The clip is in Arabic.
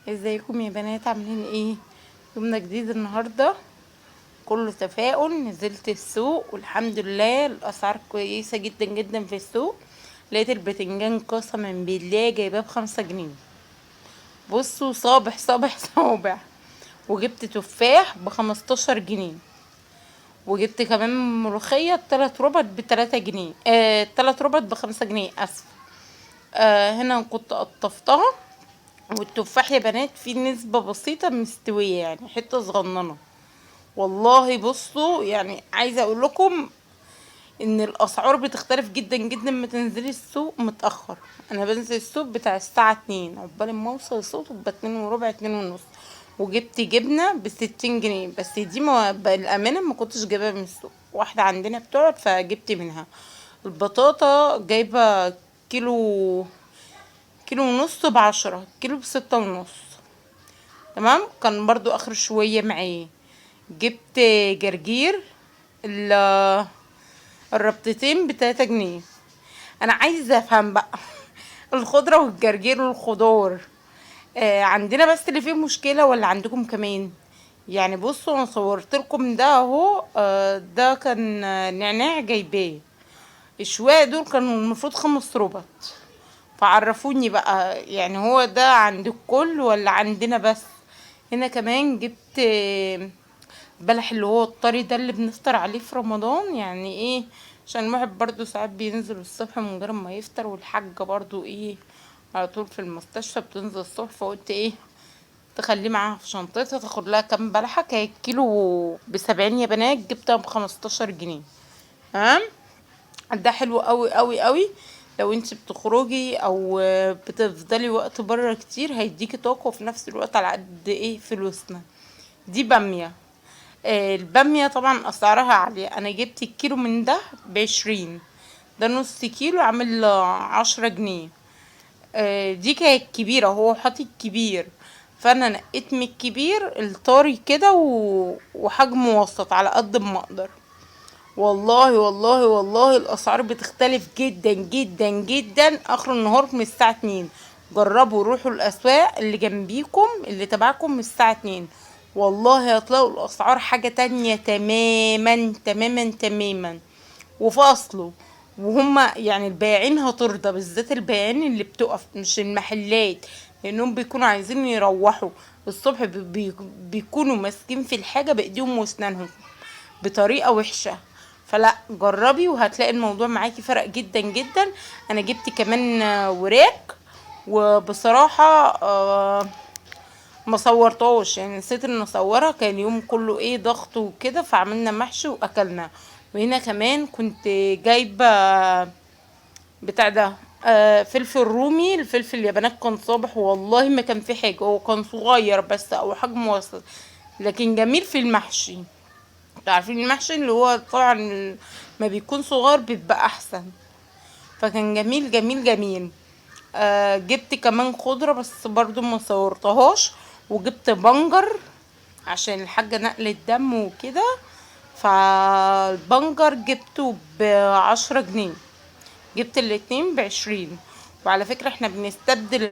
ازيكم يا بنات؟ عاملين ايه؟ يومنا جديد النهارده، كله تفاؤل. نزلت السوق والحمد لله الاسعار كويسه جدا جدا في السوق. لقيت البتنجان قسما بالله جايباه ب5 جنيه. بصوا صابح صابح صابح. وجبت تفاح ب15 جنيه. وجبت كمان ملوخيه 3 ربط ب3 جنيه، 3 ربط ب5 جنيه، اسف. هنا كنت قطفتها. والتفاح يا بنات فيه نسبة بسيطة مستوية، يعني حتة صغننة. والله بصوا، يعني عايزة اقول لكم ان الاسعار بتختلف جدا جدا. ما تنزلي السوق متأخر. انا بنزل السوق بتاع الساعة 2، عقبال ما اوصل السوق تبقى 2 وربع، 2 ونص. وجبت جبنة ب60 جنيه، بس دي بالأمانة ما كنتش جايبها من السوق، واحدة عندنا بتقعد فجبت منها. البطاطا جايبة كيلو، كيلو ونص ب10، كيلو ب6 ونص. تمام. كان برضو اخر شوية معايا. جبت جرجير، ال- الربطتين ب3 جنيه. انا عايزة افهم بقى الخضرة والجرجير والخضار، عندنا بس اللي فيه مشكلة ولا عندكم كمان؟ يعني بصوا، انا صورت لكم ده اهو. ده كان نعناع جايباه. الشوية دول كانوا المفروض 5 ربط. فعرفوني بقى، يعني هو ده عند الكل ولا عندنا بس؟ هنا كمان جبت بلح، اللي هو الطري ده اللي بنفطر عليه في رمضان، يعني ايه، عشان الواحد برضو ساعات بينزل الصبح من غير ما يفطر، والحاجة برضو ايه على طول في المستشفى بتنزل الصبح، فقلت ايه تخليه معاها في شنطتها، تاخد لها كام بلحة. كان الكيلو ب70 يا بنات، جبتها ب15 جنيه. تمام. ده حلو قوي قوي قوي. لو انت بتخرجي او بتفضلي وقت بره كتير، هيديكي طاقة وفي نفس الوقت على قد ايه فلوسنا. دي بامية. البامية طبعا اسعارها عالية. انا جبت الكيلو من ده ب20. ده نص كيلو عامل 10 جنيه. دي كانت كبيرة، هو حاطط كبير. فانا نقيت من الكبير الطاري كده وحجم وسط على قد ما اقدر. والله والله والله الاسعار بتختلف جدا جدا جدا اخر النهار من الساعة 2. جربوا روحوا الاسواق اللي جنبيكم اللي تبعكم من الساعة 2. والله هتلاقوا الاسعار حاجة تانية تماما تماما تماما. وفاصله. وهما يعني البائعين هترضى، بالذات البائعين اللي بتقف مش المحلات، لانهم بيكونوا عايزين يروحوا الصبح، بيكونوا ماسكين في الحاجة بايديهم واسنانهم بطريقة وحشة. فلا جربي وهتلاقي الموضوع معاكي فرق جدا جدا. انا جبت كمان وراك. وبصراحة ما صورتهاش، يعني نسيت ان اصورها، كان يوم كله ايه ضغط وكده، فعملنا محشي واكلنا. وهنا كمان كنت جايبة بتاع ده، فلفل رومي. الفلفل اليابانات كان صابح، والله ما كان في حاجة، هو كان صغير بس او حجم وسط، لكن جميل في المحشي. انتوا عارفين المحشي اللي هو طبعا ما بيكون صغير بيبقى احسن. فكان جميل جميل جميل. جبت كمان خضرة بس برضو ما صورتهاش. وجبت بنجر عشان الحاجة نقل الدم وكده. فالبنجر جبته ب10 جنيه. جبت الاتنين ب20. وعلى فكرة احنا بنستبدل